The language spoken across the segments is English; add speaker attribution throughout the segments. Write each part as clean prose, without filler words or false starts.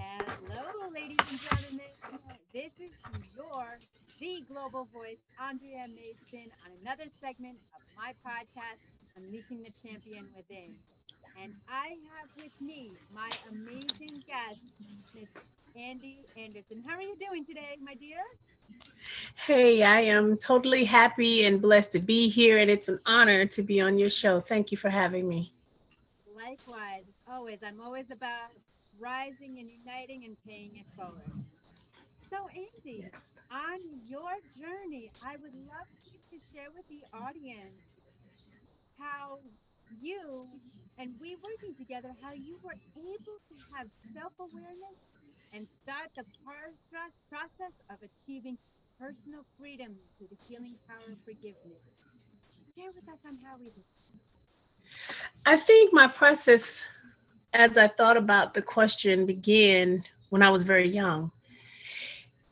Speaker 1: Hello, ladies and gentlemen. This is the global voice, Andrea Mason, on another segment of my podcast, Unleashing the Champion Within. And I have with me my amazing guest, Miss Andi Anderson. How are you doing today, my dear?
Speaker 2: Hey, I am totally happy and blessed to be here, and it's an honor to be on your show. Thank you for having me.
Speaker 1: Likewise, as always, I'm always about rising and uniting and paying it forward. So, Andy,
Speaker 2: Yes.
Speaker 1: on your journey, I would love for you to share with the audience how you and we working together, how you were able to have self awareness and start the process of achieving personal freedom through the healing power of forgiveness. Share with us on how we did.
Speaker 2: I think my process, as I thought about the question, began when I was very young.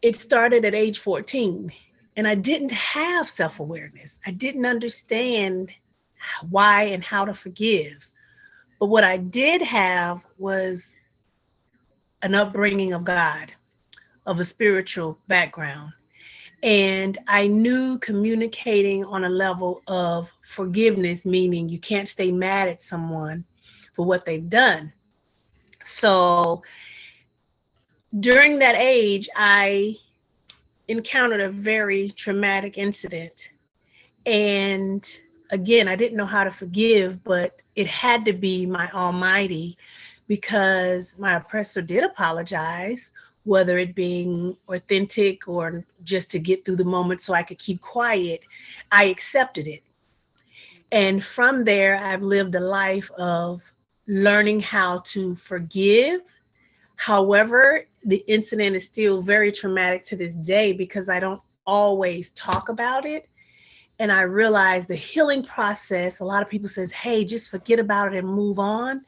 Speaker 2: It started at age 14, and I didn't have self awareness. I didn't understand why and how to forgive. But what I did have was an upbringing of God, of a spiritual background. And I knew communicating on a level of forgiveness, meaning you can't stay mad at someone for what they've done. So during that age, I encountered a very traumatic incident. And again, I didn't know how to forgive, but it had to be my Almighty because my oppressor did apologize, whether it being authentic or just to get through the moment so I could keep quiet. I accepted it. And from there, I've lived a life of learning how to forgive. However, the incident is still very traumatic to this day because I don't always talk about it. And I realized the healing process, a lot of people says, hey, just forget about it and move on.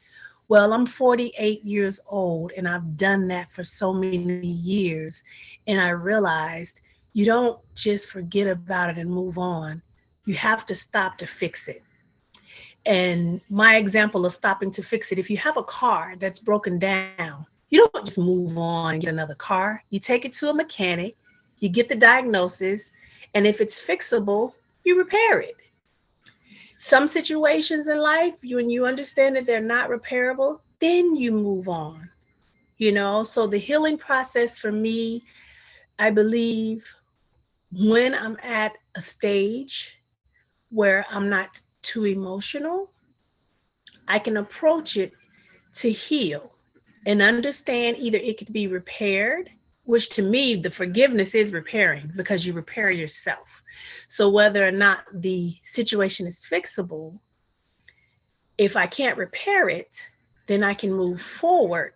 Speaker 2: Well, I'm 48 years old and I've done that for so many years. And I realized you don't just forget about it and move on. You have to stop to fix it. And my example of stopping to fix it, if you have a car that's broken down, you don't just move on and get another car. You take it to a mechanic, you get the diagnosis, and if it's fixable, you repair it. Some situations in life, when you understand that they're not repairable, then you move on. So the healing process for me, I believe when I'm at a stage where I'm not too emotional, I can approach it to heal and understand either it could be repaired, which to me, the forgiveness is repairing because you repair yourself. So whether or not the situation is fixable, if I can't repair it, then I can move forward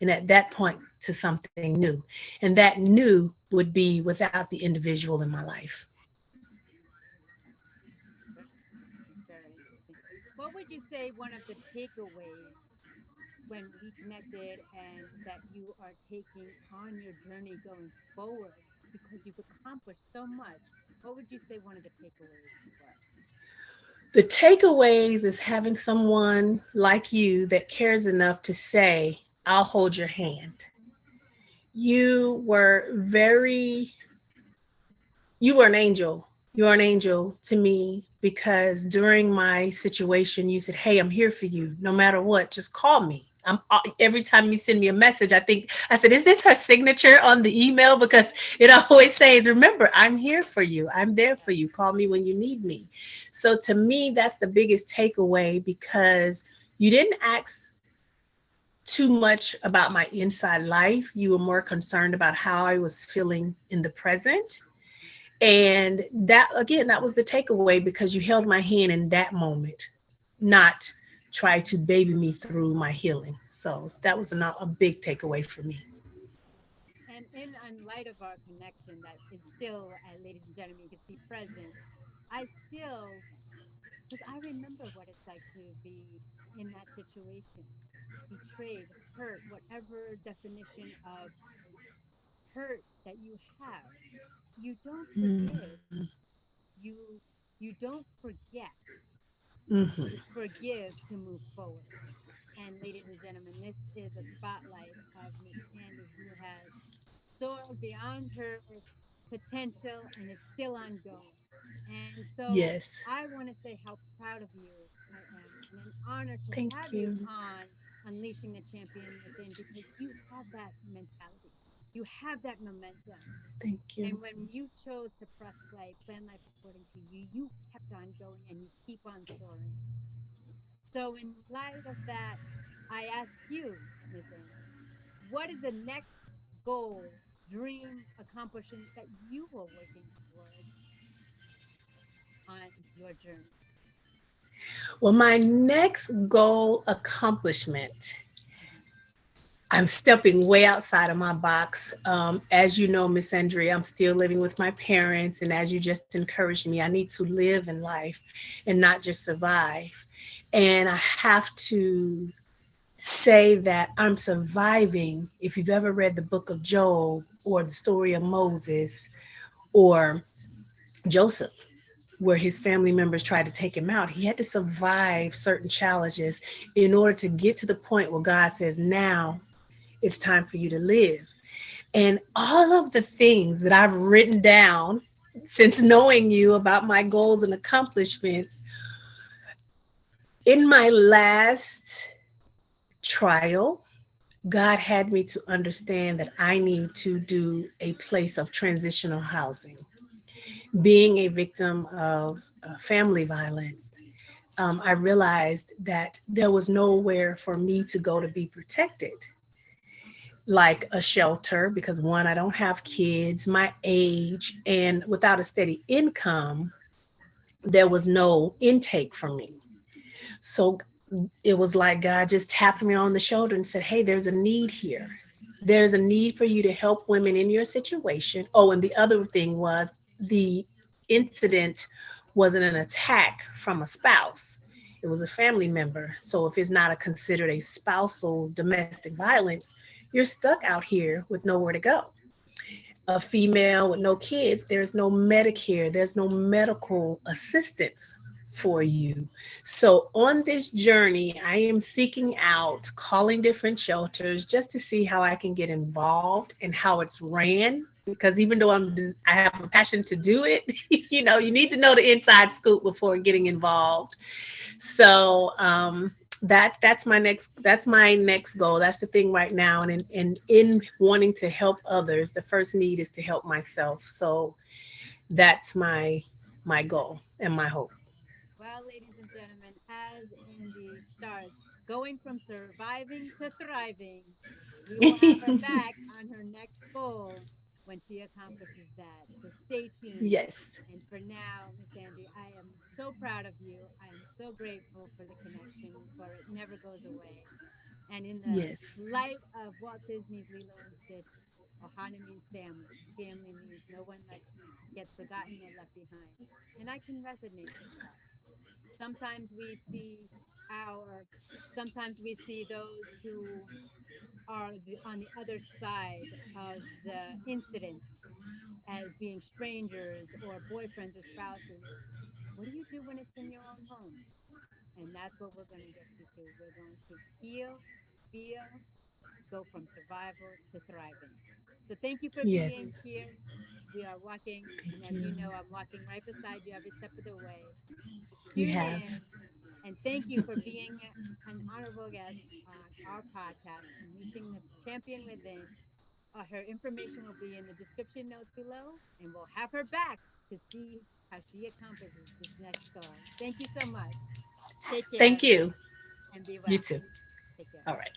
Speaker 2: and at that point to something new. And that new would be without the individual in my life.
Speaker 1: Very interesting. What would you say one of the takeaways when we connected and that you are taking on your journey going forward because you've accomplished so much? What would you say one of the takeaways were?
Speaker 2: The takeaways is having someone like you that cares enough to say, I'll hold your hand. You were an angel. You're an angel to me because during my situation, you said, hey, I'm here for you. No matter what, just call me. Every time you send me a message, I said, is this her signature on the email? Because it always says, remember, I'm here for you. I'm there for you. Call me when you need me. So to me, that's the biggest takeaway because you didn't ask too much about my inside life. You were more concerned about how I was feeling in the present. And that, again, that was the takeaway because you held my hand in that moment, not try to baby me through my healing. So that was a big takeaway for me.
Speaker 1: And in light of our connection that is still, ladies and gentlemen, you can see present, I still, because I remember what it's like to be in that situation, betrayed, hurt, whatever definition of hurt that you have. You don't forgive.
Speaker 2: Mm-hmm.
Speaker 1: You you don't forget.
Speaker 2: Mm-hmm.
Speaker 1: You forgive to move forward. And ladies and gentlemen, this is a spotlight of Miss Andy who has soared beyond her potential and is still ongoing. And so
Speaker 2: Yes.
Speaker 1: I want to say how proud of you I am and an honor to
Speaker 2: Thank
Speaker 1: have you
Speaker 2: you.
Speaker 1: on Unleashing the Champion Within because you have that mentality. You have that momentum.
Speaker 2: Thank
Speaker 1: And
Speaker 2: you.
Speaker 1: when you chose to press play, plan life according to you, you kept on going and you keep on soaring. So, in light of that, I ask you, Miss Andy, what is the next goal, dream, accomplishment that you are working towards on your journey?
Speaker 2: Well, my next goal accomplishment,
Speaker 1: Mhm.
Speaker 2: I'm stepping way outside of my box. As you know, Miss Andrea, I'm still living with my parents. And as you just encouraged me, I need to live in life and not just survive. And I have to say that I'm surviving. If you've ever read the book of Job or the story of Moses or Joseph, where his family members tried to take him out, he had to survive certain challenges in order to get to the point where God says, now it's time for you to live. And all of the things that I've written down since knowing you about my goals and accomplishments, in my last trial, God had me to understand that I need to do a place of transitional housing. Being a victim of family violence, I realized that there was nowhere for me to go to be protected, like a shelter, because one, I don't have kids, my age, and without a steady income, there was no intake for me. So it was like God just tapped me on the shoulder and said, hey, there's a need here. There's a need for you to help women in your situation. Oh, and the other thing was the incident wasn't an attack from a spouse. It was a family member. So if it's not a considered a spousal domestic violence, you're stuck out here with nowhere to go. A female with no kids, there's no Medicare, there's no medical assistance for you. So on this journey, I am seeking out, calling different shelters just to see how I can get involved and how it's ran. Because even though I have a passion to do it, you need to know the inside scoop before getting involved. So that's my next goal. That's the thing right now. And in wanting to help others, the first need is to help myself. So that's my goal and my hope.
Speaker 1: Well, ladies and gentlemen, as Andy starts going from surviving to thriving, we will have her back on her next goal when she accomplishes that. So stay tuned.
Speaker 2: Yes.
Speaker 1: And for now, Miss Andy, I am so proud of you. I am so grateful for the connection, for it never goes away. And in the
Speaker 2: Yes.
Speaker 1: light of Walt Disney's Lilo and Stitch, Ohana means family. Family means no one gets forgotten or left behind. And I can resonate with that. Sometimes we see our sometimes we see those who are on the other side of the incidents as being strangers or boyfriends or spouses. What do you do when it's in your own home? And that's what we're going to get you to. We're going to heal, feel, go from survival to thriving. So thank you for
Speaker 2: Yes.
Speaker 1: being here. We are walking, and
Speaker 2: Thank
Speaker 1: as you
Speaker 2: you.
Speaker 1: know, I'm walking right beside you every step of the way.
Speaker 2: You
Speaker 1: Tune
Speaker 2: have.
Speaker 1: in, and thank you for being an honorable guest on our podcast, Unleashing the Champion Within. Her information will be in the description notes below, and we'll have her back to see how she accomplishes this next goal. Thank you so much. Take care,
Speaker 2: Thank
Speaker 1: everyone,
Speaker 2: you.
Speaker 1: and be
Speaker 2: You
Speaker 1: well.
Speaker 2: too.
Speaker 1: Take care.
Speaker 2: All right.